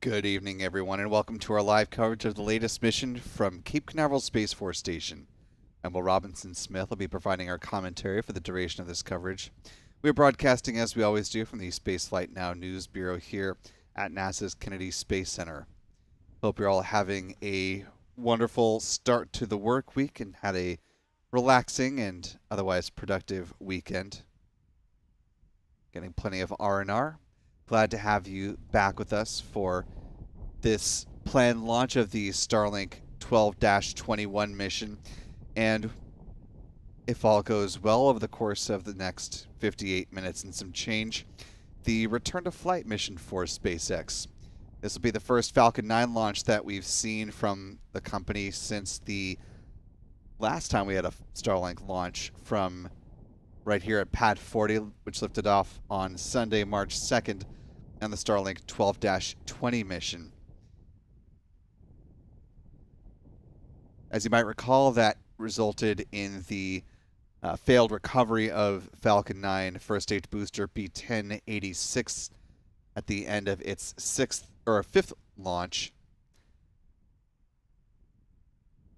Good evening, everyone, and welcome to our live coverage of the latest mission from Cape Canaveral Space Force Station. And Will Robinson Smith will be providing our commentary for the duration of this coverage. We are broadcasting, as we always do, from the Spaceflight Now News Bureau here at NASA's Kennedy Space Center. Hope you're all having a wonderful start to the work week and had a relaxing and otherwise productive weekend. Getting plenty of R&R. Glad to have you back with us for this planned launch of the Starlink 12-21 mission. And if all goes well over the course of the next 58 minutes and some change, the return to flight mission for SpaceX. This will be the first Falcon 9 launch that we've seen from the company since the last time we had a Starlink launch from right here at Pad 40, which lifted off on Sunday, March 2nd, and the Starlink 12-20 mission. As you might recall, that resulted in the failed recovery of Falcon 9 first stage booster B1086 at the end of its fifth launch.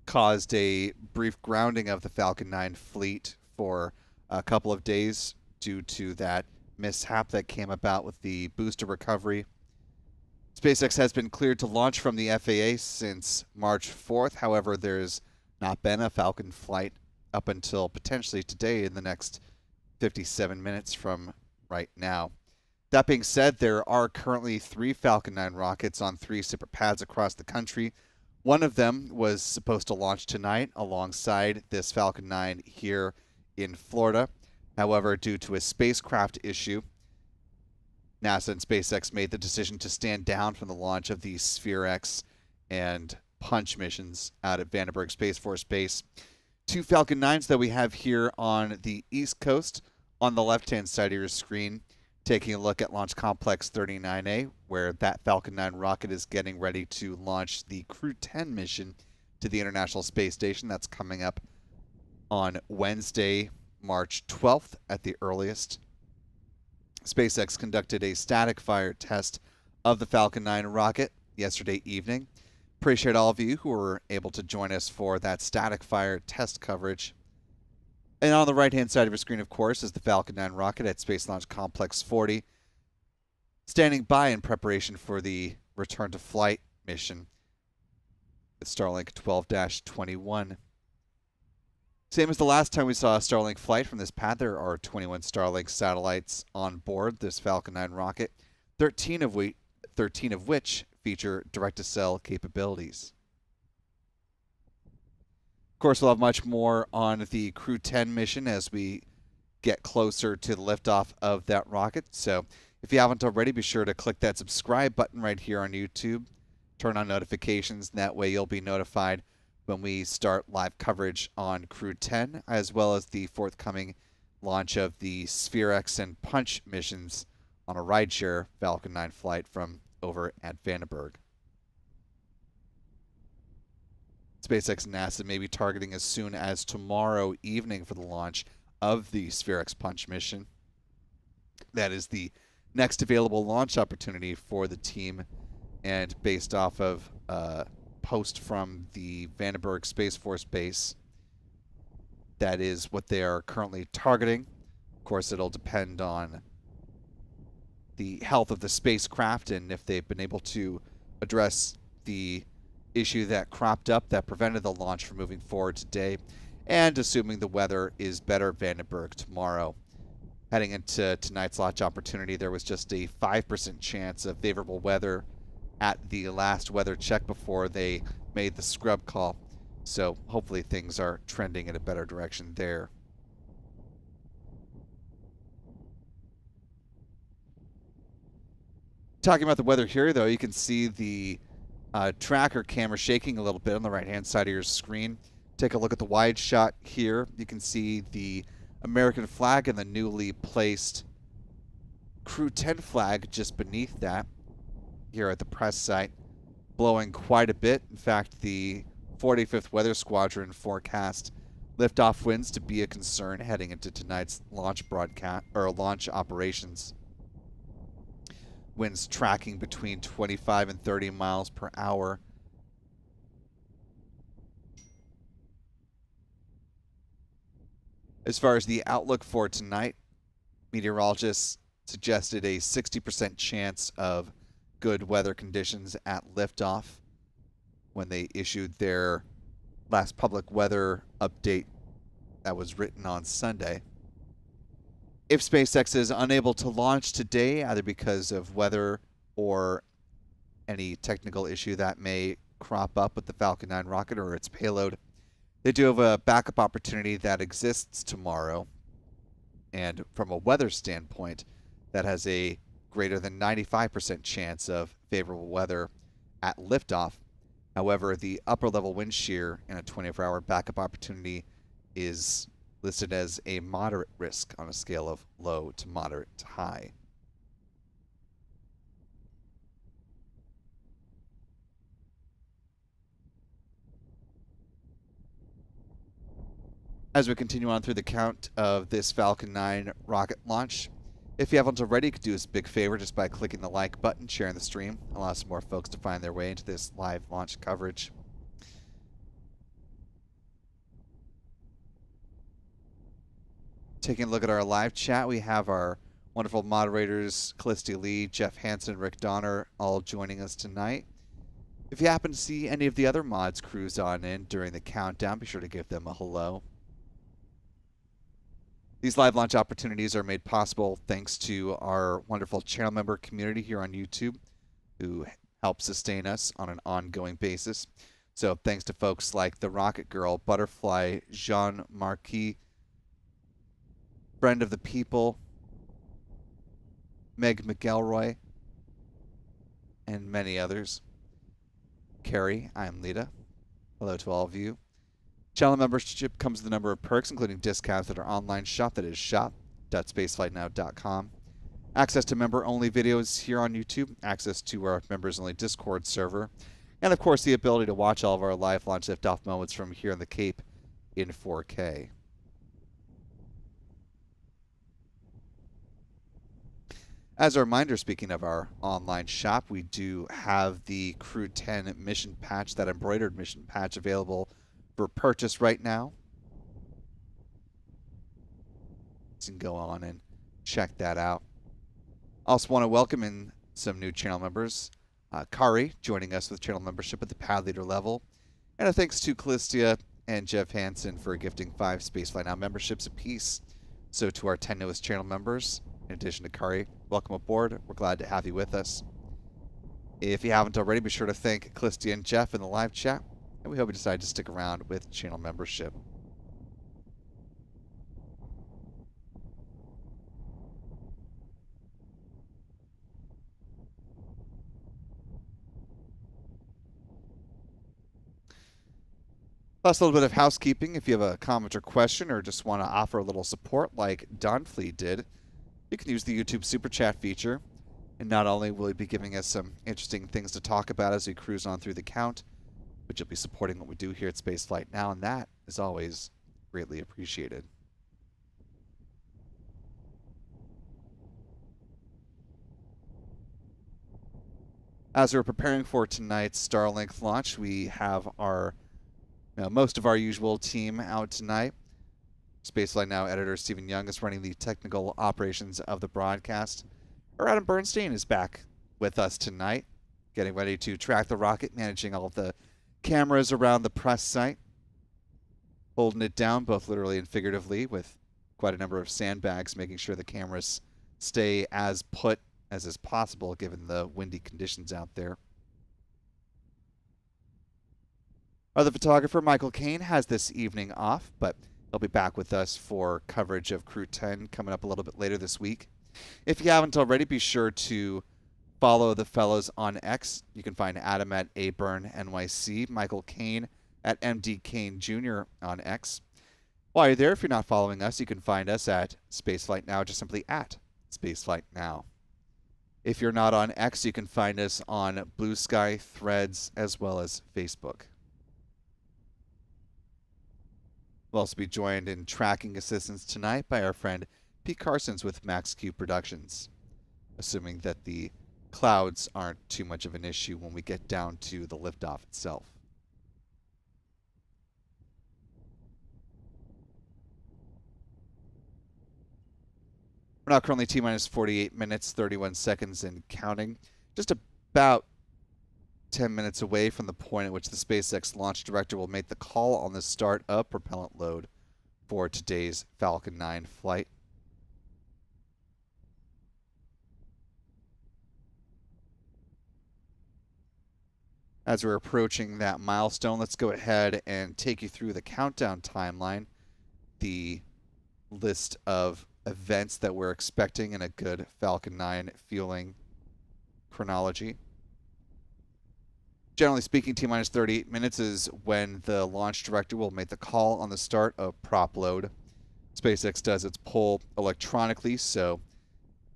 Caused a brief grounding of the Falcon 9 fleet for a couple of days due to that mishap that came about with the booster recovery. SpaceX has been cleared to launch from the FAA since March 4th. However, there's not been a Falcon flight up until potentially today in the next 57 minutes from right now. That being said, there are currently 3 Falcon 9 rockets on 3 separate pads across the country. One of them was supposed to launch tonight alongside this Falcon 9 here in Florida. However, due to a spacecraft issue, NASA and SpaceX made the decision to stand down from the launch of the SpaceX and Punch missions out at Vandenberg Space Force Base. 2 Falcon 9s that we have here on the East Coast on the left-hand side of your screen, taking a look at Launch Complex 39A, where that Falcon 9 rocket is getting ready to launch the Crew 10 mission to the International Space Station. That's coming up on Wednesday, March 12th at the earliest. SpaceX conducted a static fire test of the Falcon 9 rocket yesterday evening. Appreciate all of you who were able to join us for that static fire test coverage. And on the right-hand side of your screen, of course, is the Falcon 9 rocket at Space Launch Complex 40, standing by in preparation for the return to flight mission with Starlink 12-21. Same as the last time we saw a Starlink flight from this pad, there are 21 Starlink satellites on board this Falcon 9 rocket, 13 of which feature direct-to-cell capabilities. Of course, we'll have much more on the Crew 10 mission as we get closer to the liftoff of that rocket. So if you haven't already, be sure to click that subscribe button right here on YouTube. Turn on notifications, and that way you'll be notified when we start live coverage on Crew 10, as well as the forthcoming launch of the SpaceX and Punch missions on a rideshare Falcon 9 flight from over at Vandenberg. SpaceX and NASA may be targeting as soon as tomorrow evening for the launch of the SpaceX Punch mission. That is the next available launch opportunity for the team, and based off of post from the Vandenberg Space Force Base, that is what they are currently targeting. Of course, it'll depend on the health of the spacecraft and if they've been able to address the issue that cropped up that prevented the launch from moving forward today, and assuming the weather is better at Vandenberg tomorrow. Heading into tonight's launch opportunity, there was just a 5% chance of favorable weather at the last weather check before they made the scrub call. So hopefully things are trending in a better direction there. Talking about the weather here, though, you can see the tracker camera shaking a little bit on the right-hand side of your screen. Take a look at the wide shot here. You can see the American flag and the newly placed Crew 10 flag just beneath that here at the press site, blowing quite a bit. In fact, the 45th Weather Squadron forecast liftoff winds to be a concern heading into tonight's launch broadcast or launch operations. winds tracking between 25 and 30 miles per hour. As far as the outlook for tonight, meteorologists suggested a 60% chance of good weather conditions at liftoff when they issued their last public weather update that was written on Sunday. If SpaceX is unable to launch today, either because of weather or any technical issue that may crop up with the Falcon 9 rocket or its payload, they do have a backup opportunity that exists tomorrow. And from a weather standpoint, that has a greater than 95% chance of favorable weather at liftoff. However, the upper level wind shear in a 24-hour backup opportunity is listed as a moderate risk on a scale of low to moderate to high. As we continue on through the count of this Falcon 9 rocket launch, if you haven't already, you could do us a big favor just by clicking the like button, sharing the stream, allow some more folks to find their way into this live launch coverage. Taking a look at our live chat, we have our wonderful moderators, Callisti Lee, Jeff Hansen, Rick Donner, all joining us tonight. If you happen to see any of the other mods cruise on in during the countdown, be sure to give them a hello. These live launch opportunities are made possible thanks to our wonderful channel member community here on YouTube, who help sustain us on an ongoing basis. So thanks to folks like the Rocket Girl, Butterfly, Jean Marquis, Friend of the People, Meg McElroy, and many others. Carrie, I'm Lita. Hello to all of you. Channel membership comes with a number of perks, including discounts at our online shop, that is shop.spaceflightnow.com. Access to member-only videos here on YouTube, access to our members-only Discord server, and of course the ability to watch all of our live launch liftoff moments from here on the Cape in 4K. As a reminder, speaking of our online shop, we do have the Crew 10 mission patch, that embroidered mission patch, available for purchase right now. You can go on and check that out. Also want to welcome in some new channel members. Kari joining us with channel membership at the pad leader level. And a thanks to Callistia and Jeff Hansen for gifting 5 Spaceflight Now memberships apiece. So to our 10 newest channel members, in addition to Kari, welcome aboard. We're glad to have you with us. If you haven't already, be sure to thank Callistia and Jeff in the live chat. And we hope you decide to stick around with channel membership. Plus, a little bit of housekeeping. If you have a comment or question, or just want to offer a little support like Donfleet did, you can use the YouTube Super Chat feature. And not only will he be giving us some interesting things to talk about as we cruise on through the count, but you'll be supporting what we do here at Spaceflight Now, and that is always greatly appreciated. As we're preparing for tonight's Starlink launch, we have our most of our usual team out tonight. Spaceflight Now editor Stephen Young is running the technical operations of the broadcast. Our Adam Bernstein is back with us tonight, getting ready to track the rocket, managing all of the cameras around the press site, holding it down both literally and figuratively with quite a number of sandbags, making sure the cameras stay as put as is possible given the windy conditions out there. Our other photographer, Michael Kane, has this evening off, but he'll be back with us for coverage of Crew 10 coming up a little bit later this week. If you haven't already, be sure to follow the fellows on X. You can find Adam at ABurnNYC, Michael Kane at MD Kane Jr. on X. While you're there, if you're not following us, you can find us at Spaceflight Now, just simply at Spaceflight Now. If you're not on X, you can find us on Blue Sky, Threads, as well as Facebook. We'll also be joined in tracking assistance tonight by our friend Pete Carsons with MaxQ Productions. Assuming that the clouds aren't too much of an issue when we get down to the liftoff itself. We're now currently T-minus 48 minutes, 31 seconds and counting. Just about 10 minutes away from the point at which the SpaceX launch director will make the call on the start of propellant load for today's Falcon 9 flight. As we're approaching that milestone, let's go ahead and take you through the countdown timeline, the list of events that we're expecting in a good Falcon 9 fueling chronology. Generally speaking, T-minus 38 minutes is when the launch director will make the call on the start of prop load. SpaceX does its poll electronically, so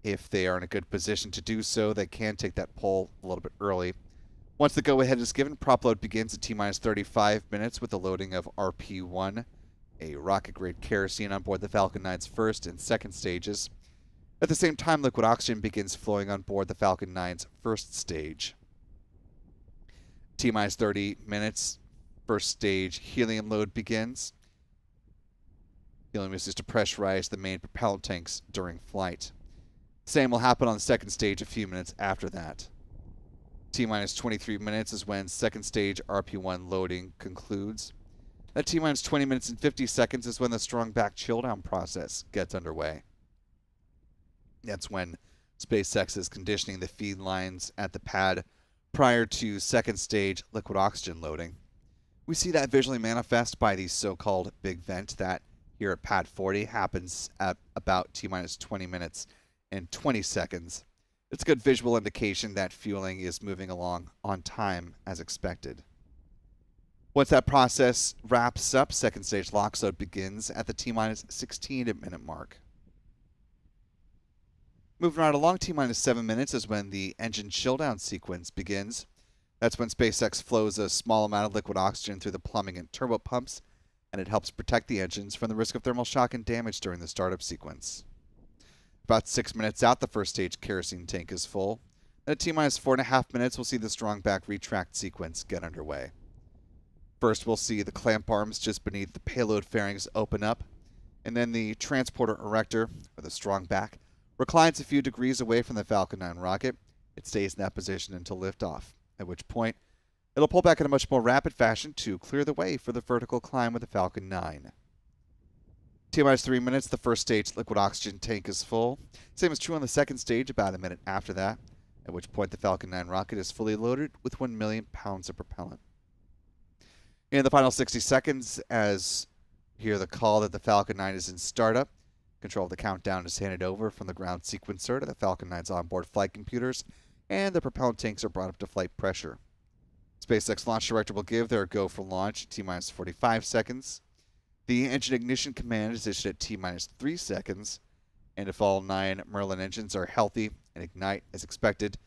if they are in a good position to do so, they can take that poll a little bit early. Once the go-ahead is given, prop load begins at T-minus 35 minutes with the loading of RP-1, a rocket-grade kerosene on board the Falcon 9's first and second stages. At the same time, liquid oxygen begins flowing on board the Falcon 9's first stage. T-minus 30 minutes, first stage helium load begins. Helium is used to pressurize the main propellant tanks during flight. Same will happen on the second stage a few minutes after that. T-minus 23 minutes is when second stage RP-1 loading concludes. At T-minus 20 minutes and 50 seconds is when the strong back chill down process gets underway. That's when SpaceX is conditioning the feed lines at the pad prior to second stage liquid oxygen loading. We see that visually manifest by the so-called big vent that here at pad 40 happens at about T-minus 20 minutes and 20 seconds. It's a good visual indication that fueling is moving along on time as expected. Once that process wraps up, second stage LOX load begins at the T-minus 16 minute mark. Moving right along, T-minus 7 minutes is when the engine chill down sequence begins. That's when SpaceX flows a small amount of liquid oxygen through the plumbing and turbo pumps, and it helps protect the engines from the risk of thermal shock and damage during the startup sequence. About 6 minutes out, the first stage kerosene tank is full. And at T-minus 4.5 minutes, we'll see the strong back retract sequence get underway. First, we'll see the clamp arms just beneath the payload fairings open up, and then the transporter erector, or the strong back, reclines a few degrees away from the Falcon 9 rocket. It stays in that position until liftoff, at which point it'll pull back in a much more rapid fashion to clear the way for the vertical climb of the Falcon 9. T-minus 3 minutes, the first stage liquid oxygen tank is full. Same is true on the second stage about a minute after that, at which point the Falcon 9 rocket is fully loaded with 1 million pounds of propellant. In the final 60 seconds, as you hear the call that the Falcon 9 is in startup, control of the countdown is handed over from the ground sequencer to the Falcon 9's onboard flight computers, and the propellant tanks are brought up to flight pressure. SpaceX launch director will give their go for launch at T-minus 45 seconds. The engine ignition command is issued at T-minus 3 seconds, and if all 9 Merlin engines are healthy and ignite as expected,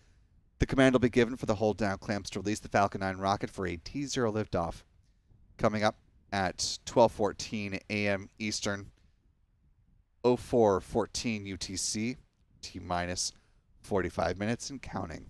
the command will be given for the hold down clamps to release the Falcon 9 rocket for a T0 liftoff, coming up at 12:14 a.m. Eastern, 04:14 UTC, T-minus 45 minutes and counting.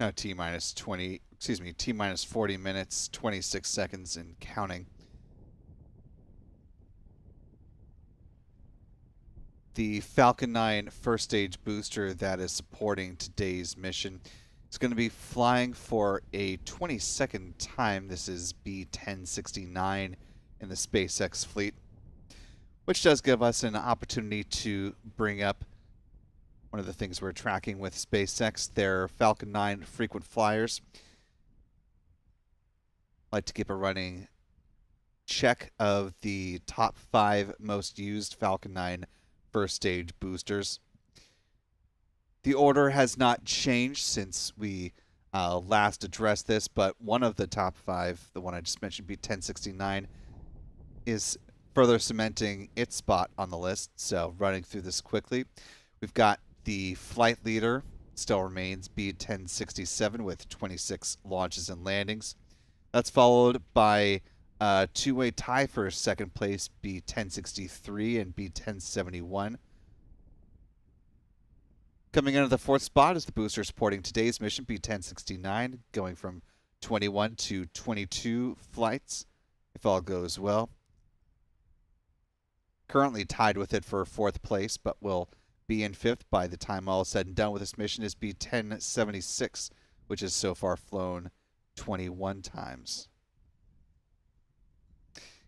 Now T minus 20, excuse me, T minus 40 minutes, 26 seconds and counting. The Falcon 9 first stage booster that is supporting today's mission is going to be flying for a 20-second time. This is B1069 in the SpaceX fleet, which does give us an opportunity to bring up one of the things we're tracking with SpaceX, their Falcon 9 frequent flyers. I like to keep a running check of the top 5 most used Falcon 9 first stage boosters. The order has not changed since we last addressed this, but one of the top 5, the one I just mentioned, B1069, is further cementing its spot on the list. So running through this quickly, we've got the flight leader still remains B1067 with 26 launches and landings. That's followed by a two-way tie for second place, B1063 and B1071. Coming into the fourth spot is the booster supporting today's mission, B1069, going from 21 to 22 flights, if all goes well. Currently tied with it for fourth place, but will be in fifth by the time all is said and done with this mission, is B1076, which has so far flown 21 times.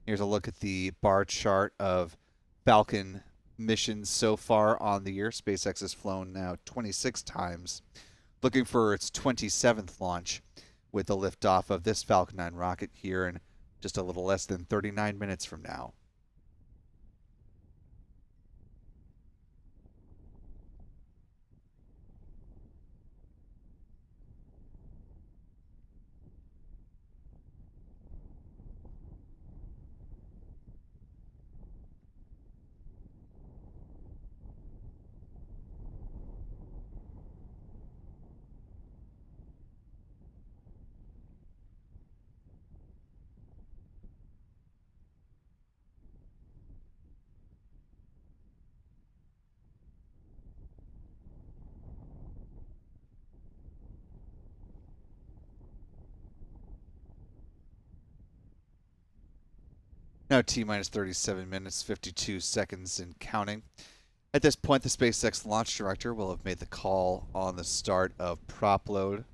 Here's a look at the bar chart of Falcon missions so far on the year. SpaceX has flown now 26 times, looking for its 27th launch with the liftoff of this Falcon 9 rocket here in just a little less than 39 minutes from now. Now T minus 37 minutes, 52 seconds and counting. At this point, the SpaceX launch director will have made the call on the start of prop load,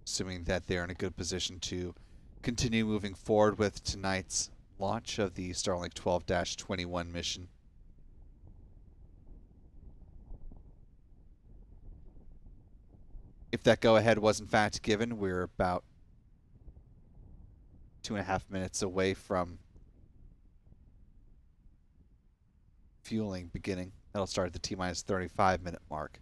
assuming that they're in a good position to continue moving forward with tonight's launch of the Starlink 12-21 mission. If that go-ahead was in fact given, we're about 2.5 minutes away from fueling beginning. That'll start at the T minus 35 minute mark.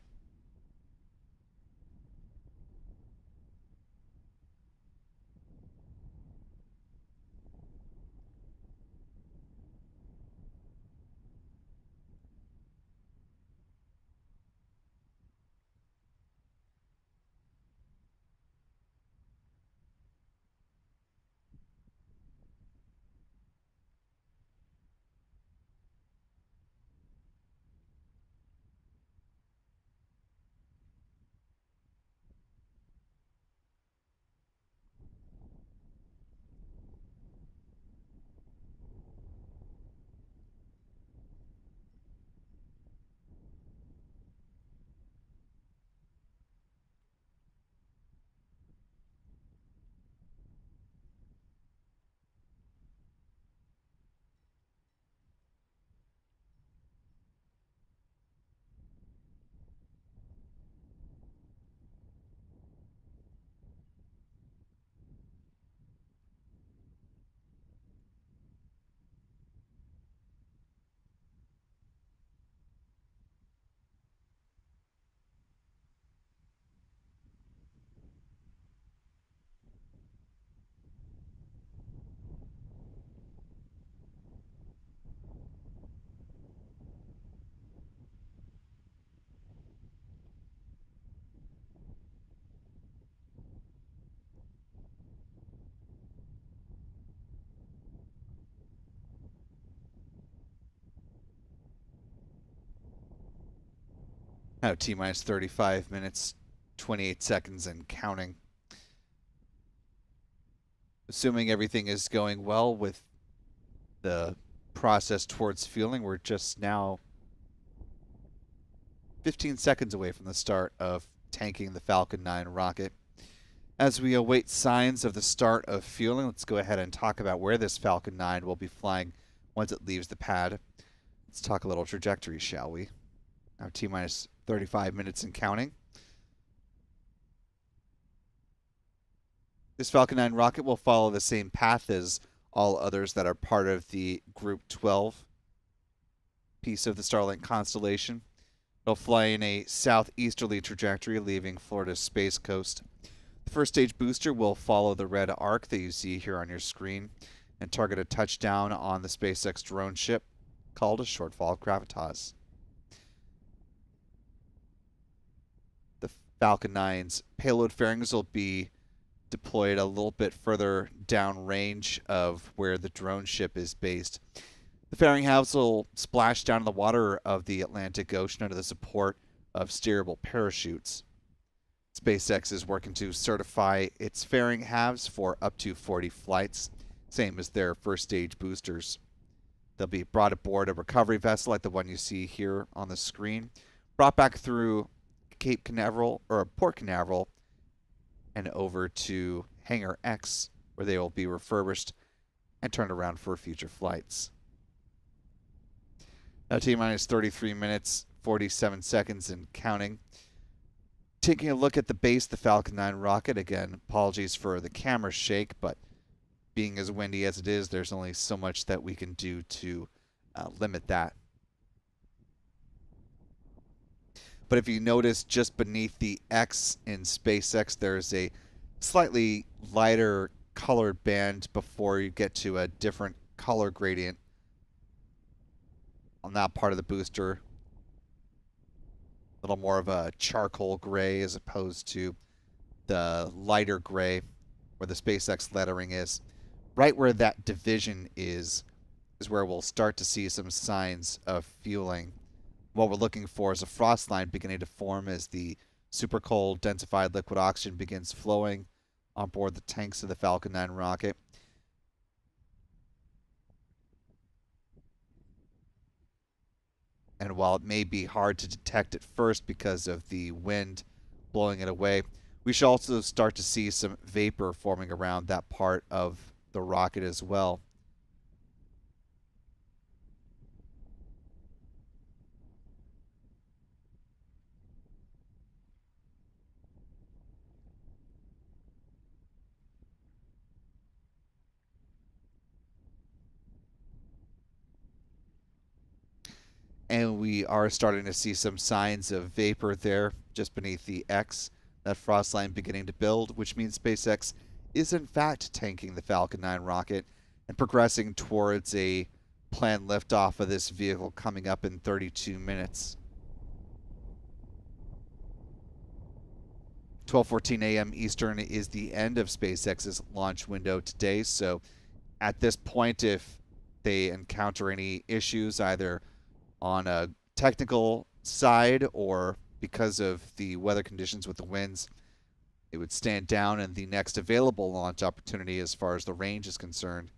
Now T minus 35 minutes, 28 seconds and counting. Assuming everything is going well with the process towards fueling, we're just now 15 seconds away from the start of tanking the Falcon 9 rocket. As we await signs of the start of fueling, let's go ahead and talk about where this Falcon 9 will be flying once it leaves the pad. Let's talk a little trajectory, shall we? Now T minus 35 minutes and counting. This Falcon 9 rocket will follow the same path as all others that are part of the Group 12 piece of the Starlink constellation. It'll fly in a southeasterly trajectory, leaving Florida's Space Coast. The first stage booster will follow the red arc that you see here on your screen and target a touchdown on the SpaceX drone ship called a shortfall gravitas. The Falcon 9's payload fairings will be deployed a little bit further downrange of where the drone ship is based. The fairing halves will splash down in the water of the Atlantic Ocean under the support of steerable parachutes. SpaceX is working to certify its fairing halves for up to 40 flights, same as their first stage boosters. They'll be brought aboard a recovery vessel like the one you see here on the screen, brought back through Cape Canaveral, or Port Canaveral, and over to Hangar X, where they will be refurbished and turned around for future flights. Now T minus 33 minutes, 47 seconds and counting. Taking a look at the base of the Falcon 9 rocket, again, apologies for the camera shake, but being as windy as it is, there's only so much that we can do to limit that. But if you notice just beneath the X in SpaceX, there's a slightly lighter colored band before you get to a different color gradient on that part of the booster. A little more of a charcoal gray as opposed to the lighter gray where the SpaceX lettering is. Right where that division is where we'll start to see some signs of fueling. What we're looking for is a frost line beginning to form as the super cold densified liquid oxygen begins flowing on board the tanks of the Falcon 9 rocket. And while it may be hard to detect at first because of the wind blowing it away, we should also start to see some vapor forming around that part of the rocket as well. And we are starting to see some signs of vapor there just beneath the X, that frost line beginning to build, which means SpaceX is in fact tanking the Falcon 9 rocket and progressing towards a planned liftoff of this vehicle coming up in 32 minutes. 12:14 a.m. Eastern is the end of SpaceX's launch window today, so at this point, if they encounter any issues, either on a technical side or because of the weather conditions with the winds, it would stand down, and the next available launch opportunity as far as the range is concerned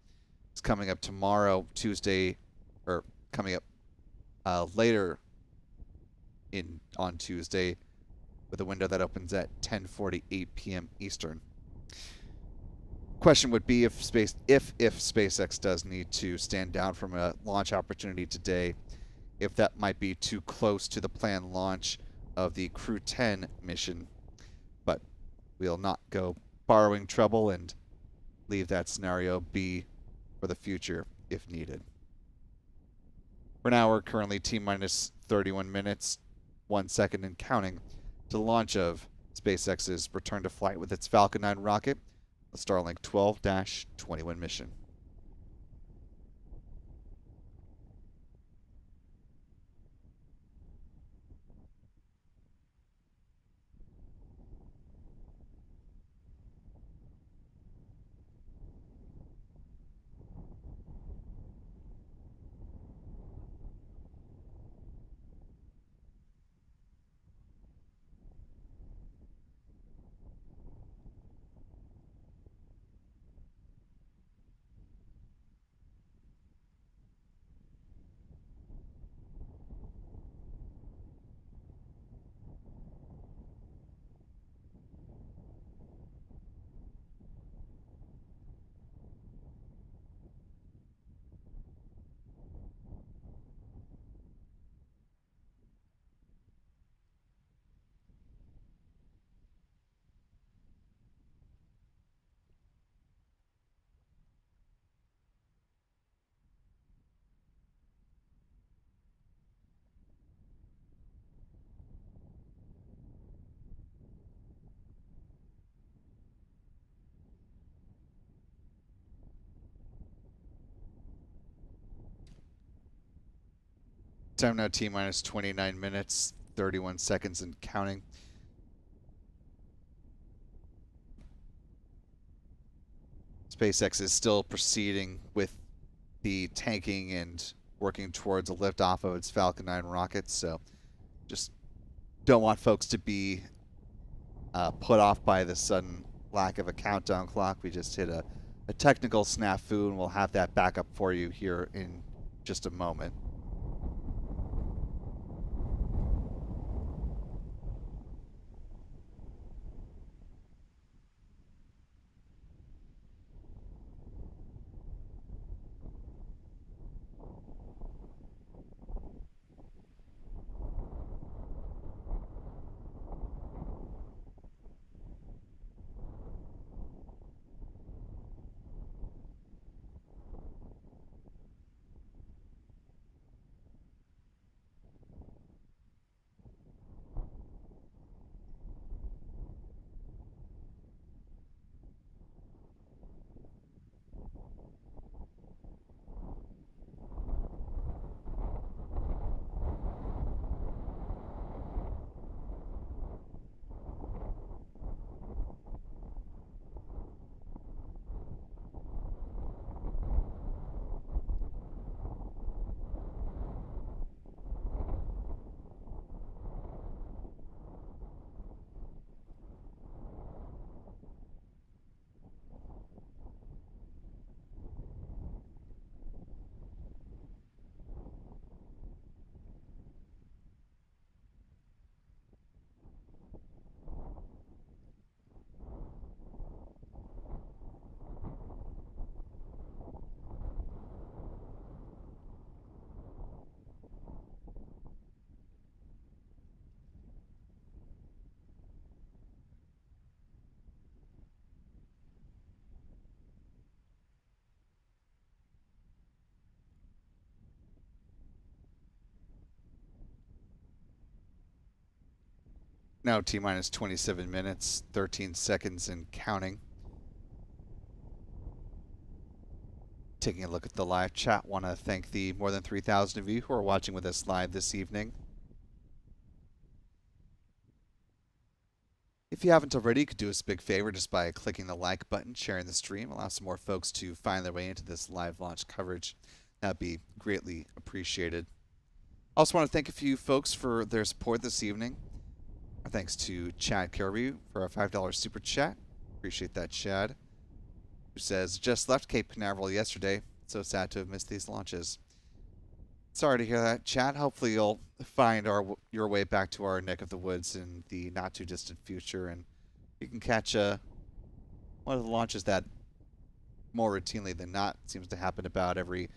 is coming up tomorrow, Tuesday, or coming up later on Tuesday with a window that opens at 10:48 p.m. Eastern. Question would be if SpaceX does need to stand down from a launch opportunity today, if that might be too close to the planned launch of the Crew 10 mission. But we'll not go borrowing trouble and leave that scenario be for the future if needed. For now, we're currently T minus 31 minutes, 1 second and counting to the launch of SpaceX's return to flight with its Falcon 9 rocket, the Starlink 12-21 mission. Time now T minus 29 minutes, 31 seconds and counting. SpaceX is still proceeding with the tanking and working towards a liftoff of its Falcon 9 rockets, so just don't want folks to be put off by the sudden lack of a countdown clock. We just hit a technical snafu, and we'll have that back up for you here in just a moment. Now T minus 27 minutes, 13 seconds and counting. Taking a look at the live chat, want to thank the more than 3,000 of you who are watching with us live this evening. If you haven't already, you could do us a big favor just by clicking the like button, sharing the stream, allow some more folks to find their way into this live launch coverage. That'd be greatly appreciated. Also want to thank a few folks for their support this evening. Our thanks to Chad Carey for a $5 super chat. Appreciate that, Chad. Who says, just left Cape Canaveral yesterday. So sad to have missed these launches. Sorry to hear that, Chad. Hopefully you'll find your way back to our neck of the woods in the not-too-distant future, and you can catch one of the launches that more routinely than not seems to happen about every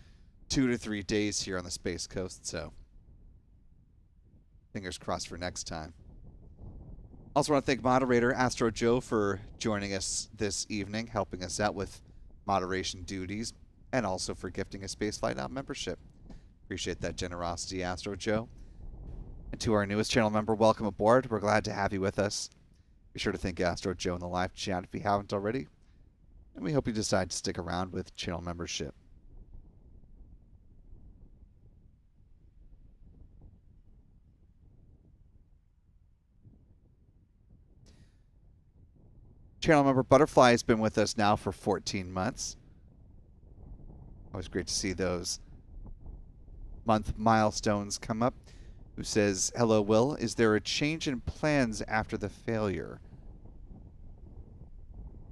2 to 3 days here on the Space Coast, so fingers crossed for next time. Also want to thank moderator Astro Joe for joining us this evening, helping us out with moderation duties, and also for gifting a Spaceflight Now membership. Appreciate that generosity, Astro Joe. And to our newest channel member, welcome aboard. We're glad to have you with us. Be sure to thank Astro Joe in the live chat if you haven't already. And we hope you decide to stick around with channel membership. Channel member Butterfly has been with us now for 14 months. Always great to see those month milestones come up. Who says, hello, Will. Is there a change in plans after the failure?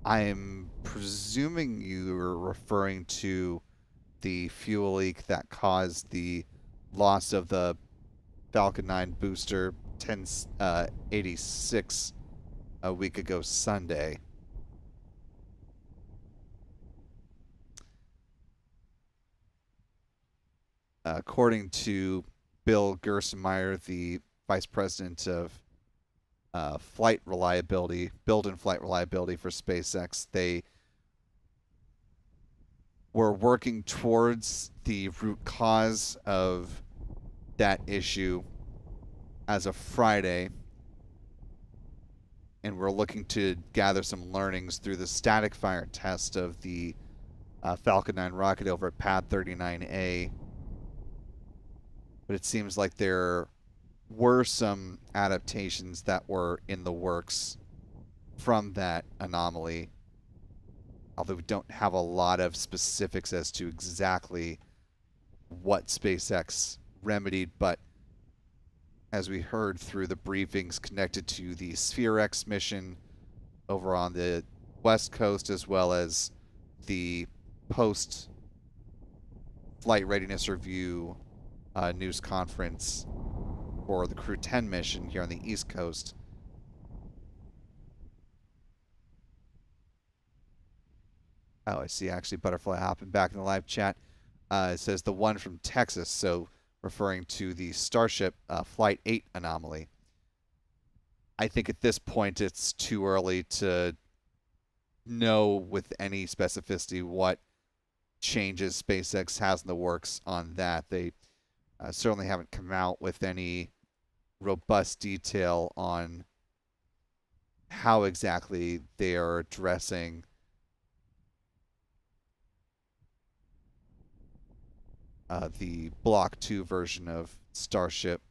I'm presuming you're referring to the fuel leak that caused the loss of the Falcon 9 booster 1086 a week ago Sunday. According to Bill Gerstenmaier, the vice president of flight reliability, build and flight reliability for SpaceX, they were working towards the root cause of that issue as of Friday, and we're looking to gather some learnings through the static fire test of the Falcon 9 rocket over at Pad 39A but it seems like there were some adaptations that were in the works from that anomaly, although we don't have a lot of specifics as to exactly what SpaceX remedied. But as we heard through the briefings connected to the SphereX mission over on the West Coast, as well as the post flight readiness review news conference for the Crew 10 mission here on the East Coast. Oh, I see actually Butterfly hopping back in the live chat. It says the one from Texas, so referring to the Starship Flight 8 anomaly. I think at this point it's too early to know with any specificity what changes SpaceX has in the works on that. They certainly haven't come out with any robust detail on how exactly they are addressing the Block 2 version of Starship.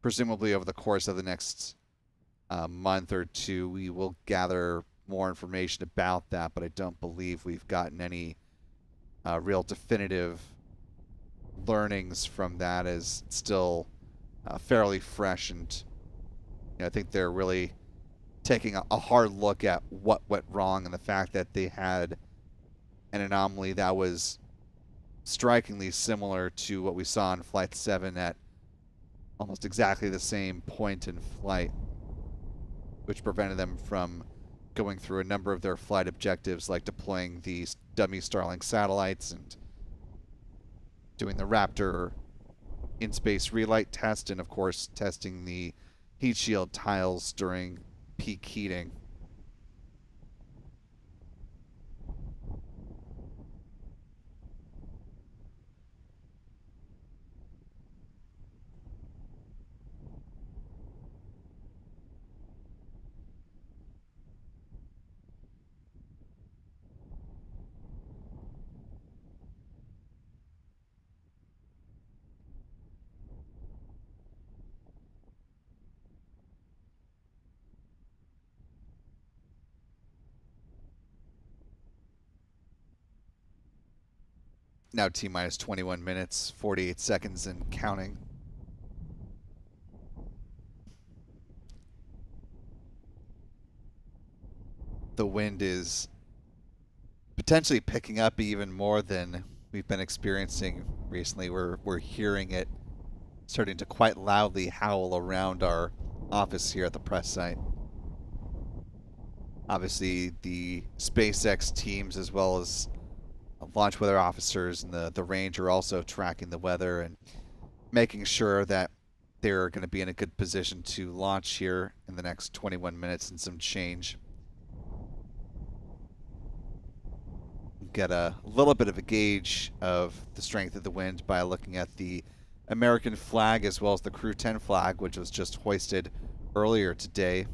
Presumably over the course of the next month or two, we will gather more information about that, but I don't believe we've gotten any real definitive learnings from that, as it's still fairly fresh, and I think they're really taking a hard look at what went wrong and the fact that they had an anomaly that was strikingly similar to what we saw in Flight 7 at almost exactly the same point in flight, which prevented them from going through a number of their flight objectives, like deploying the dummy Starlink satellites and doing the Raptor in-space relight test, and of course testing the heat shield tiles during peak heating. Now T-minus 21 minutes, 48 seconds and counting. The wind is potentially picking up even more than we've been experiencing recently. We're hearing it starting to quite loudly howl around our office here at the press site. Obviously, the SpaceX teams, as well as launch weather officers and the range, are also tracking the weather and making sure that they're going to be in a good position to launch here in the next 21 minutes and some change. Get a little bit of a gauge of the strength of the wind by looking at the American flag as well as the Crew 10 flag, which was just hoisted earlier today,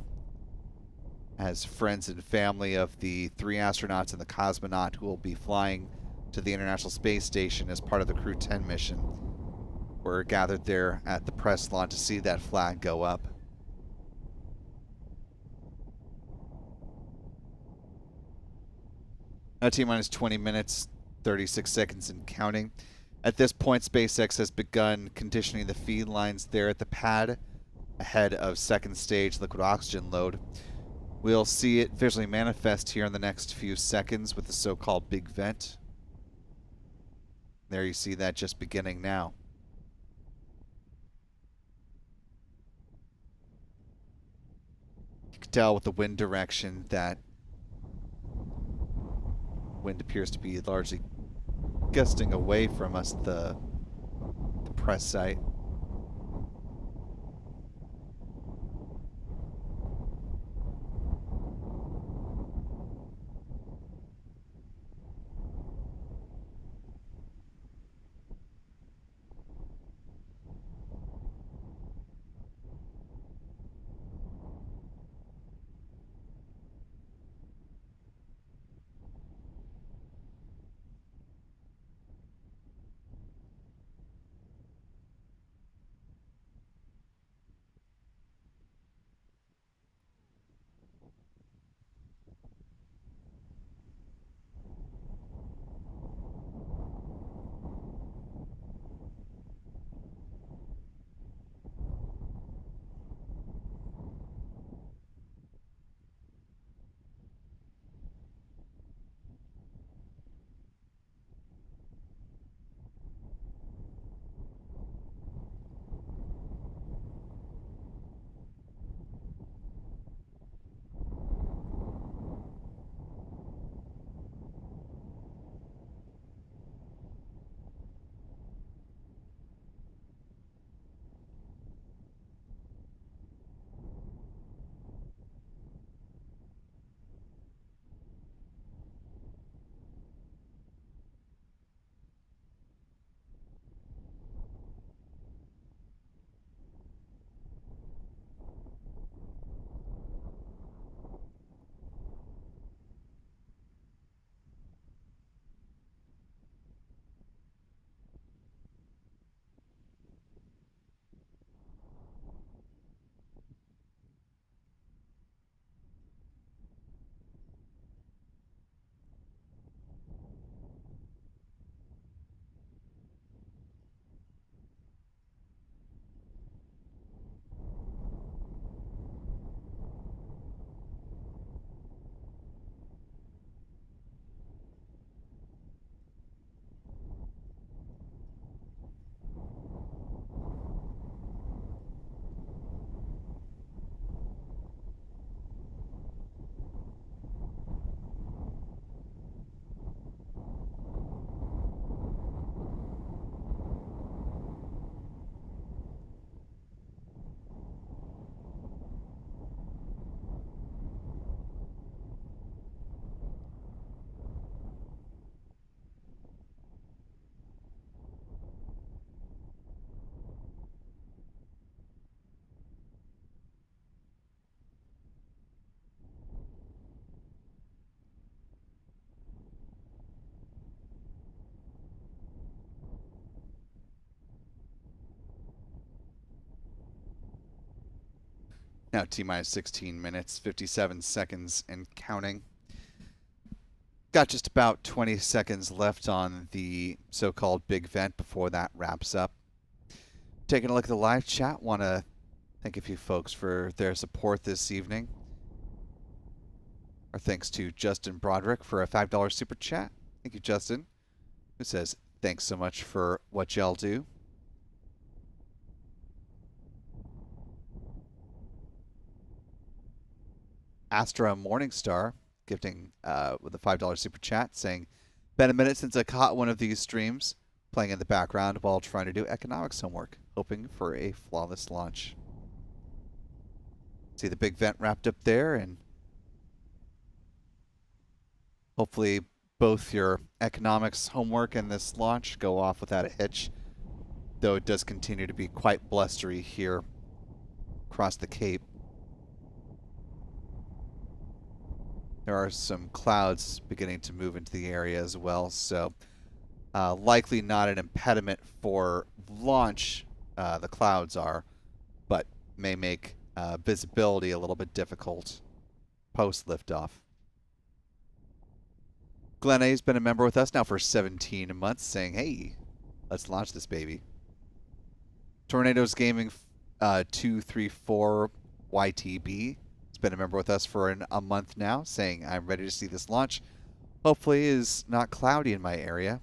as friends and family of the 3 astronauts and the cosmonaut who will be flying to the International Space Station as part of the Crew 10 mission were gathered there at the press lawn to see that flag go up. Now T-minus 20 minutes, 36 seconds and counting. At this point, SpaceX has begun conditioning the feed lines there at the pad ahead of second stage liquid oxygen load. We'll see it visually manifest here in the next few seconds with the so-called big vent. There you see that just beginning now. You can tell with the wind direction that wind appears to be largely gusting away from us, the press site. Now T-minus 16 minutes, 57 seconds and counting. Got just about 20 seconds left on the so-called big vent before that wraps up. Taking a look at the live chat, want to thank a few folks for their support this evening. Our thanks to Justin Broderick for a $5 super chat. Thank you, Justin, who says, thanks so much for what y'all do. Astra Morningstar gifting with a $5 super chat saying, been a minute since I caught one of these streams, playing in the background while trying to do economics homework, hoping for a flawless launch. See the big vent wrapped up there, and hopefully both your economics homework and this launch go off without a hitch, though it does continue to be quite blustery here across the Cape. There are some clouds beginning to move into the area as well, so likely not an impediment for launch, the clouds are, but may make visibility a little bit difficult post liftoff. Glenn A's been a member with us now for 17 months, saying, hey, let's launch this baby. Tornadoes Gaming 234 YTB has been a member with us for a month now, saying, I'm ready to see this launch. Hopefully it is not cloudy in my area.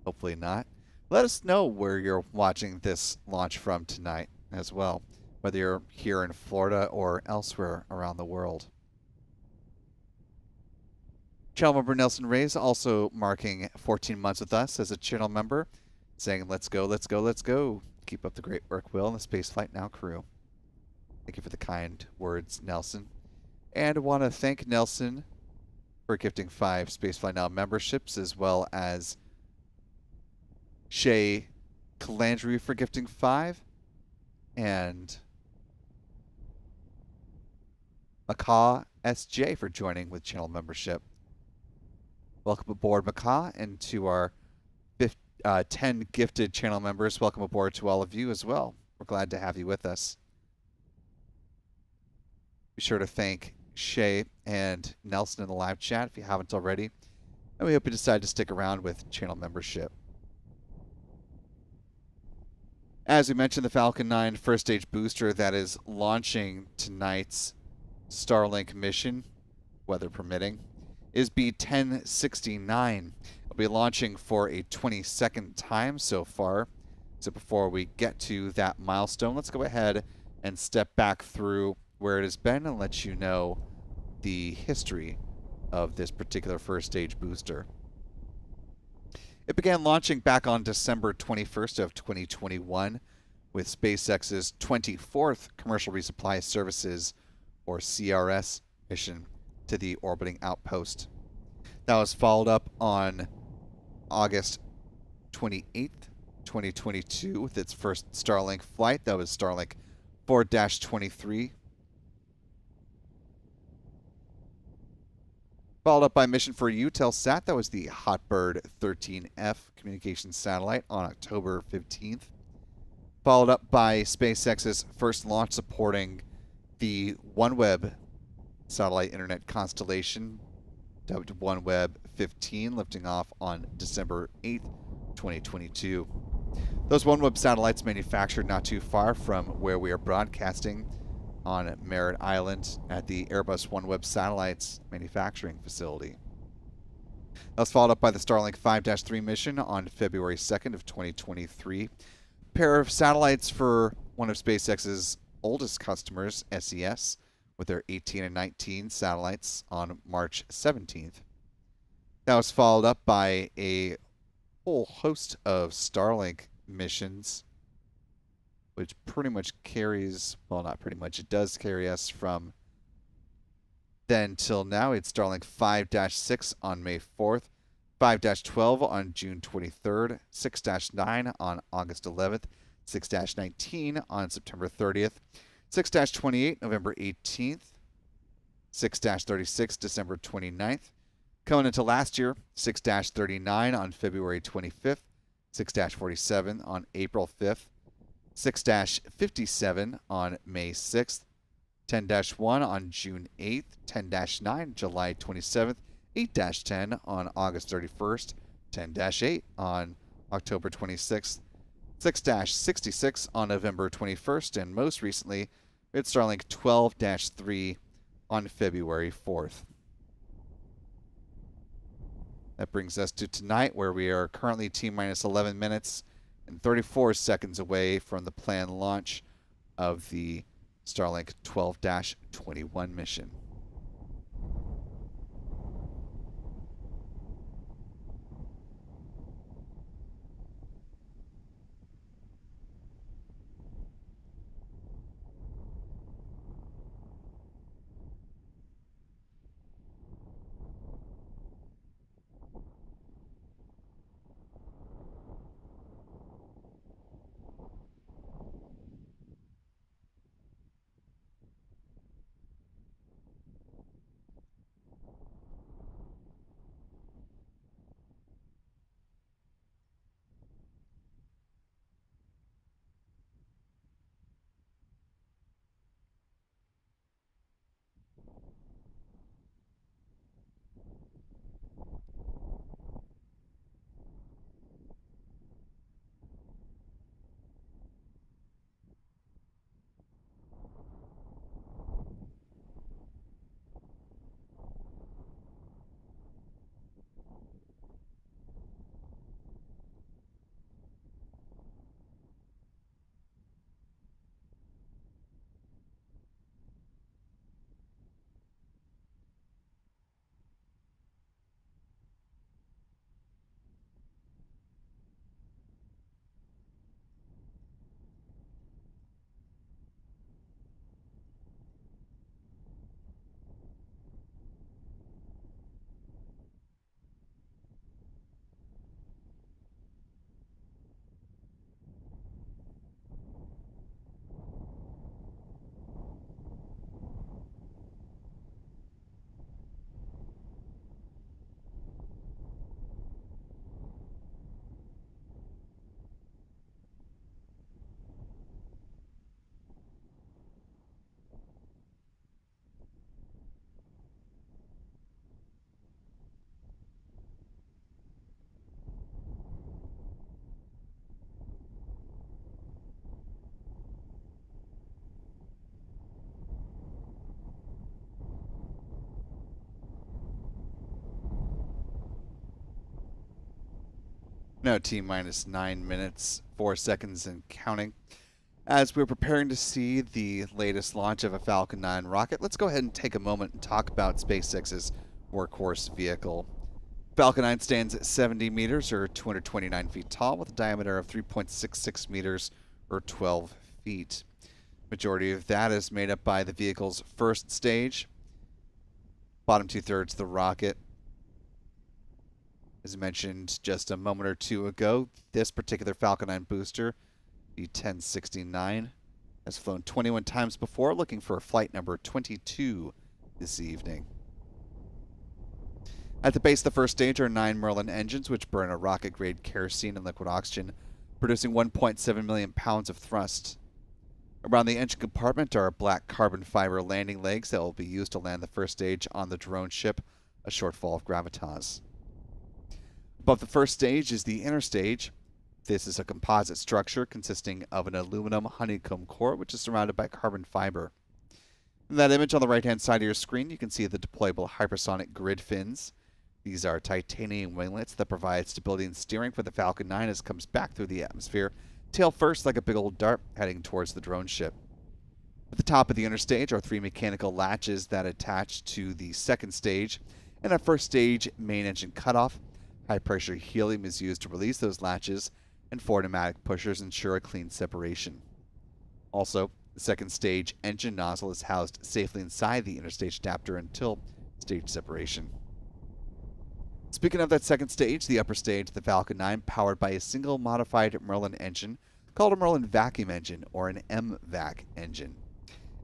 Hopefully not. Let us know where you're watching this launch from tonight as well, whether you're here in Florida or elsewhere around the world. Channel member Nelson Reyes also marking 14 months with us as a channel member, saying, let's go, let's go, let's go. Keep up the great work, Will, and the Spaceflight Now crew. Thank you for the kind words, Nelson. And I want to thank Nelson for gifting 5 Spaceflight Now memberships, as well as Shay Calandry for gifting 5, and Macaw SJ for joining with channel membership. Welcome aboard, Macaw, and to our 10 gifted channel members, welcome aboard to all of you as well. We're glad to have you with us. Be sure to thank Shay and Nelson in the live chat if you haven't already, and we hope you decide to stick around with channel membership. As we mentioned, the Falcon 9 first stage booster that is launching tonight's Starlink mission, weather permitting, is B1069. It'll be launching for a 22nd time so far. So before we get to that milestone, let's go ahead and step back through where it has been and let you know the history of this particular first stage booster. It began launching back on December 21st of 2021 with SpaceX's 24th Commercial Resupply Services, or CRS, mission to the orbiting outpost. That was followed up on August 28th, 2022 with its first Starlink flight. That was Starlink 4-23. Followed up by mission for Eutelsat. That was the Hotbird 13F communications satellite on October 15th. Followed up by SpaceX's first launch supporting the OneWeb satellite internet constellation, dubbed OneWeb 15, lifting off on December 8th, 2022. Those OneWeb satellites manufactured not too far from where we are broadcasting on Merritt Island at the Airbus OneWeb Satellites manufacturing facility. That was followed up by the Starlink 5-3 mission on February 2nd of 2023. A pair of satellites for one of SpaceX's oldest customers, SES, with their 18 and 19 satellites on March 17th. That was followed up by a whole host of Starlink missions, which pretty much carries, well, not pretty much, it does carry us from then till now. It's Starlink 5-6 on May 4th, 5-12 on June 23rd, 6-9 on August 11th, 6-19 on September 30th, 6-28 November 18th, 6-36 December 29th. Coming into last year, 6-39 on February 25th, 6-47 on April 5th, 6-57 on May 6th, 10-1 on June 8th, 10-9 July 27th, 8-10 on August 31st, 10-8 on October 26th, 6-66 on November 21st, and most recently, we had Starlink 12-3 on February 4th. That brings us to tonight, where we are currently T-minus 11 minutes and 34 seconds away from the planned launch of the Starlink 12-21 mission. Now T-minus 9 minutes, 4 seconds and counting. As we're preparing to see the latest launch of a Falcon 9 rocket, let's go ahead and take a moment and talk about SpaceX's workhorse vehicle. Falcon 9 stands at 70 meters, or 229 feet tall, with a diameter of 3.66 meters, or 12 feet. Majority of that is made up by the vehicle's first stage. Bottom two-thirds of the rocket. As mentioned just a moment or two ago, this particular Falcon 9 booster, the 1069, has flown 21 times before, looking for flight number 22 this evening. At the base of the first stage are 9 Merlin engines, which burn a rocket-grade kerosene and liquid oxygen, producing 1.7 million pounds of thrust. Around the engine compartment are black carbon fiber landing legs that will be used to land the first stage on the drone ship, a shortfall of gravitas. Above the first stage is the inner stage. This is a composite structure consisting of an aluminum honeycomb core, which is surrounded by carbon fiber. In that image on the right-hand side of your screen, you can see the deployable hypersonic grid fins. These are titanium winglets that provide stability and steering for the Falcon 9 as it comes back through the atmosphere, tail first like a big old dart heading towards the drone ship. At the top of the inner stage are 3 mechanical latches that attach to the second stage, and a first stage main engine cutoff. High-pressure helium is used to release those latches, and 4 pneumatic pushers ensure a clean separation. Also, the second stage engine nozzle is housed safely inside the interstage adapter until stage separation. Speaking of that second stage, the upper stage of the Falcon 9, powered by a single modified Merlin engine called a Merlin vacuum engine, or an MVac engine.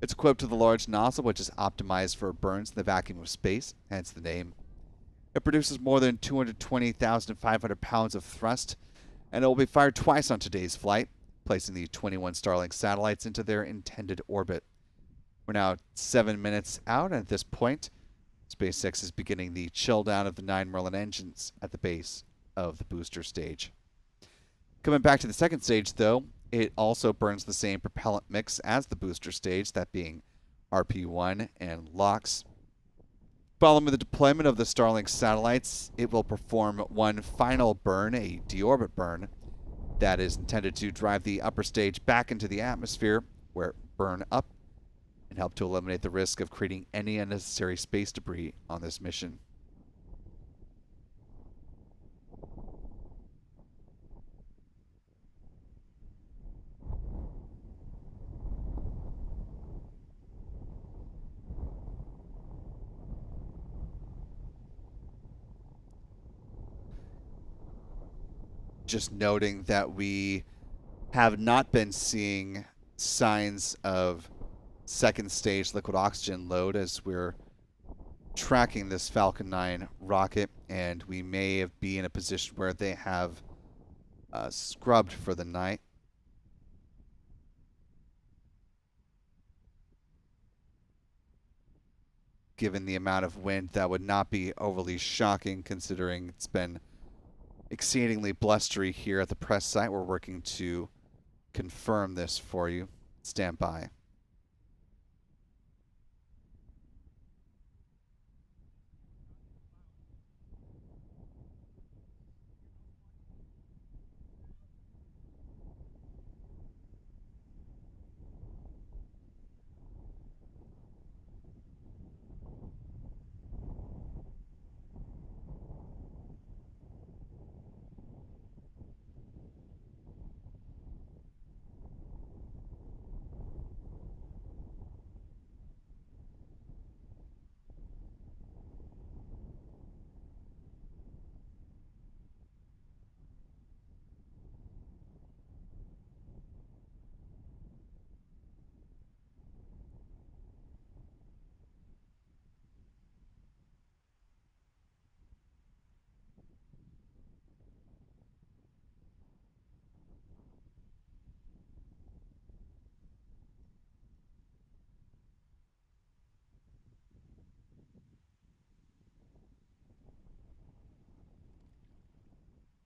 It's equipped with a large nozzle which is optimized for burns in the vacuum of space, hence the name. It produces more than 220,500 pounds of thrust, and it will be fired twice on today's flight, placing the 21 Starlink satellites into their intended orbit. We're now 7 minutes out, and at this point, SpaceX is beginning the chill down of the 9 Merlin engines at the base of the booster stage. Coming back to the second stage, though, it also burns the same propellant mix as the booster stage, that being RP1 and LOX. Following the deployment of the Starlink satellites, it will perform one final burn, a deorbit burn, that is intended to drive the upper stage back into the atmosphere, where it burn up and help to eliminate the risk of creating any unnecessary space debris on this mission. Just noting that we have not been seeing signs of second stage liquid oxygen load as we're tracking this Falcon 9 rocket, and we may be in a position where they have scrubbed for the night. Given the amount of wind, that would not be overly shocking considering it's been exceedingly blustery here at the press site. We're working to confirm this for you. Stand by.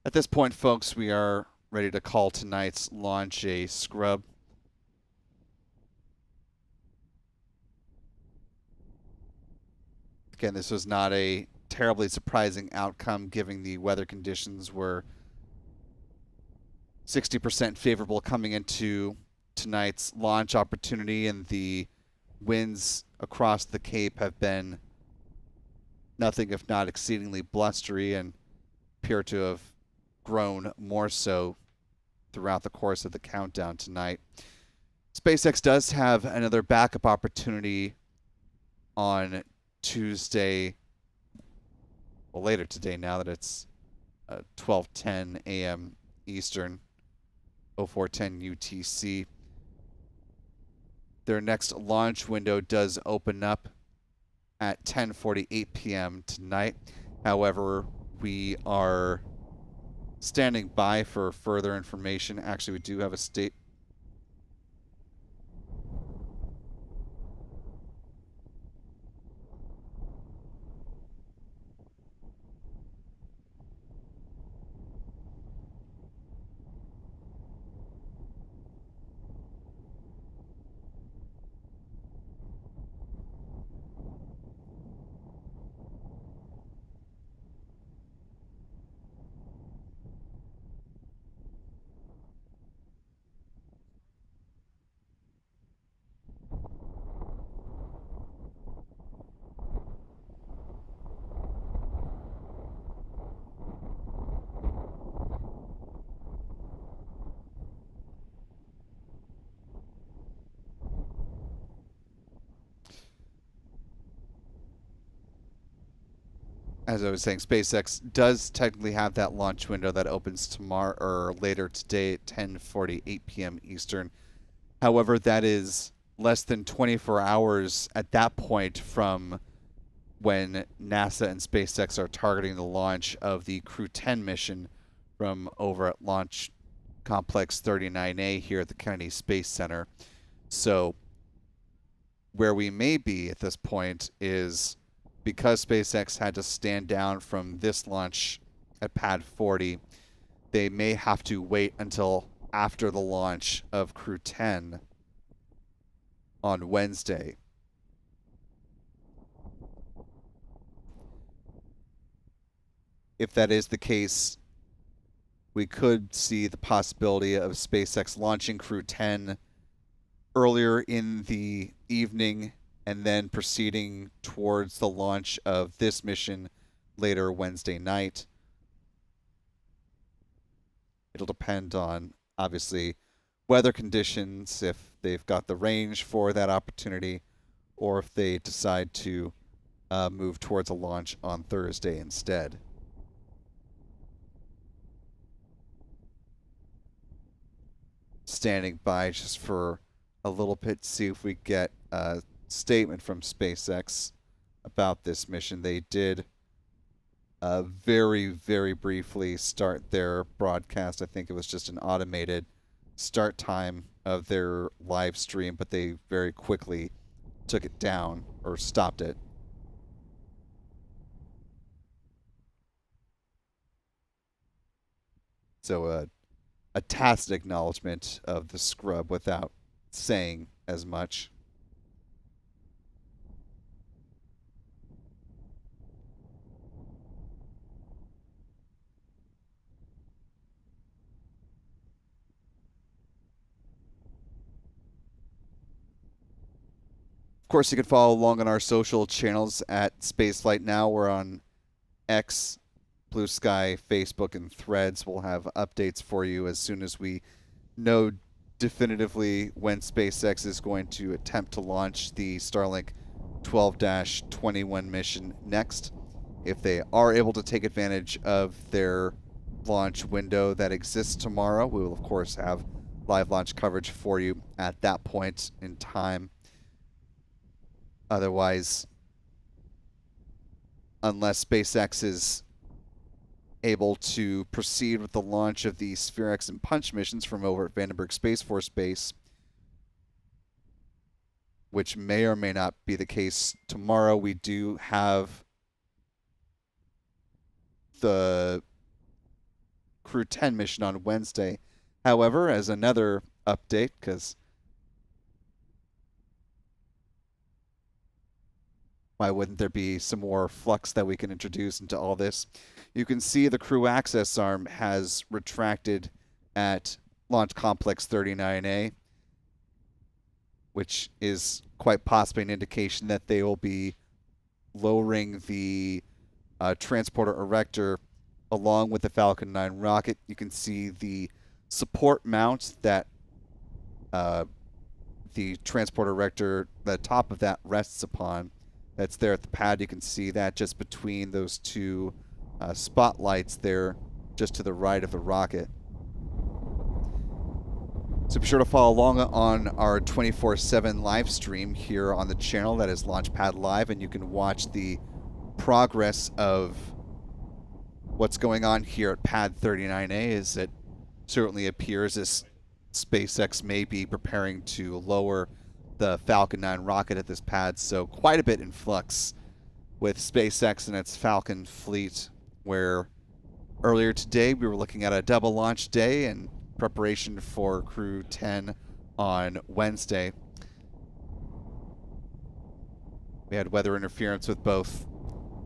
At this point, folks, we are ready to call tonight's launch a scrub. Again, this was not a terribly surprising outcome, given the weather conditions were 60% favorable coming into tonight's launch opportunity, and the winds across the Cape have been nothing if not exceedingly blustery and appear to have grown more so throughout the course of the countdown tonight. SpaceX does have another backup opportunity on Tuesday, well, later today, now that it's 12:10 a.m. Eastern, 0410 UTC. Their next launch window does open up at 10:48 p.m. tonight. However, we are standing by for further information. Actually, we do have a state. As I was saying, SpaceX does technically have that launch window that opens tomorrow or later today at 10:48 p.m. Eastern. However, that is less than 24 hours at that point from when NASA and SpaceX are targeting the launch of the Crew 10 mission from over at Launch Complex 39A here at the Kennedy Space Center. So where we may be at this point is because SpaceX had to stand down from this launch at Pad 40, they may have to wait until after the launch of Crew 10 on Wednesday. If that is the case, we could see the possibility of SpaceX launching Crew 10 earlier in the evening and then proceeding towards the launch of this mission later Wednesday night. It'll depend on, obviously, weather conditions, if they've got the range for that opportunity, or if they decide to move towards a launch on Thursday instead. Standing by just for a little bit to see if we get a statement from SpaceX about this mission. They did very, very briefly start their broadcast. I think it was just an automated start time of their live stream, but they very quickly took it down or stopped it. So a tacit acknowledgement of the scrub without saying as much. Of course, you can follow along on our social channels at Spaceflight Now. We're on X, Blue Sky, Facebook, and Threads. We'll have updates for you as soon as we know definitively when SpaceX is going to attempt to launch the Starlink 12-21 mission next. If they are able to take advantage of their launch window that exists tomorrow, we will, of course, have live launch coverage for you at that point in time. Otherwise, unless SpaceX is able to proceed with the launch of the SphereX and Punch missions from over at Vandenberg Space Force Base, which may or may not be the case tomorrow, we do have the Crew 10 mission on Wednesday. However, as another update, because why wouldn't there be some more flux that we can introduce into all this? You can see the crew access arm has retracted at Launch Complex 39A, which is quite possibly an indication that they will be lowering the transporter erector along with the Falcon 9 rocket. You can see the support mount that the transporter erector, the top of that rests upon. That's there at the pad. You can see that just between those two spotlights there, just to the right of the rocket. So be sure to follow along on our 24/7 live stream here on the channel. That is Launchpad Live, and you can watch the progress of what's going on here at Pad 39A, as it certainly appears as SpaceX may be preparing to lower the Falcon 9 rocket at this pad. So quite a bit in flux with SpaceX and its Falcon fleet, where earlier today we were looking at a double launch day in preparation for Crew 10 on Wednesday. We had weather interference with both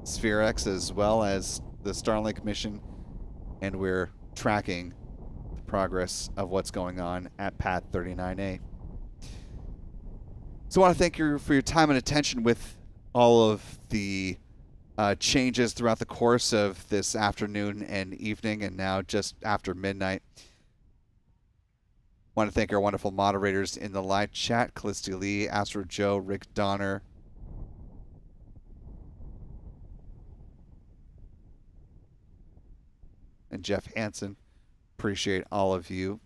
SphereX as well as the Starlink mission, and we're tracking the progress of what's going on at Pad 39A. So I want to thank you for your time and attention with all of the changes throughout the course of this afternoon and evening, and now just after midnight. I want to thank our wonderful moderators in the live chat: Callisti Lee, Astro Joe, Rick Donner, and Jeff Hansen. Appreciate all of you.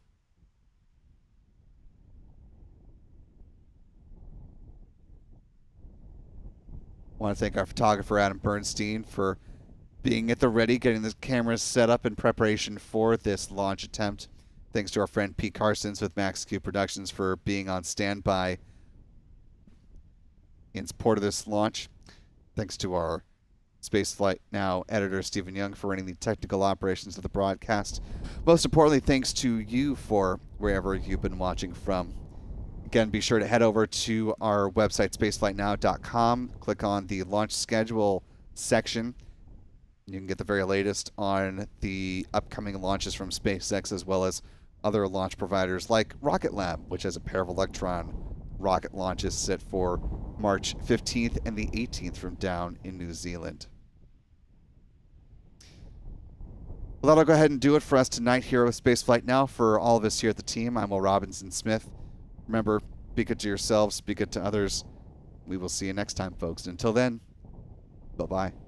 I want to thank our photographer, Adam Bernstein, for being at the ready, getting the cameras set up in preparation for this launch attempt. Thanks to our friend Pete Carsons with Max Q Productions for being on standby in support of this launch. Thanks to our Spaceflight Now editor, Stephen Young, for running the technical operations of the broadcast. Most importantly, thanks to you for wherever you've been watching from. Again, be sure to head over to our website, spaceflightnow.com. Click on the launch schedule section. You can get the very latest on the upcoming launches from SpaceX, as well as other launch providers like Rocket Lab, which has a pair of Electron rocket launches set for March 15th and the 18th from down in New Zealand. Well, that'll go ahead and do it for us tonight here with Spaceflight Now. For all of us here at the team, I'm Will Robinson-Smith. Remember, be good to yourselves, be good to others. We will see you next time, folks. And until then, bye-bye.